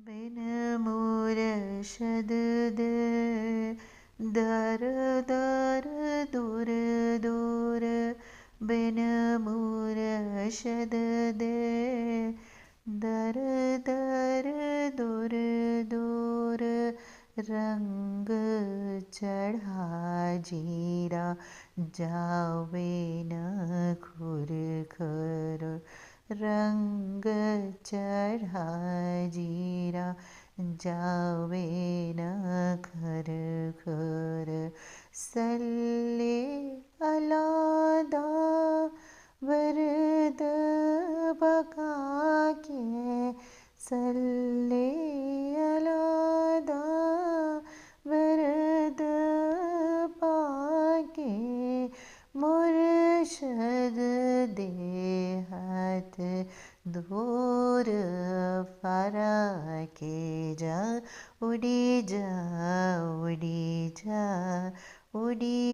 बिन मुरशद दे दर दर दूर दूर बिन मुरशद दे दर दर दूर दूर रंग चढ़ा जीरा जावे न खुर खर रंग चढ़ा जीरा जावे न खर खर सल्ले अला वरद बका के सल्ले अला वरद पाके मुर्शद दे हाथ दूर फरा के जा उड़ी जा उड़ी जा उड़ी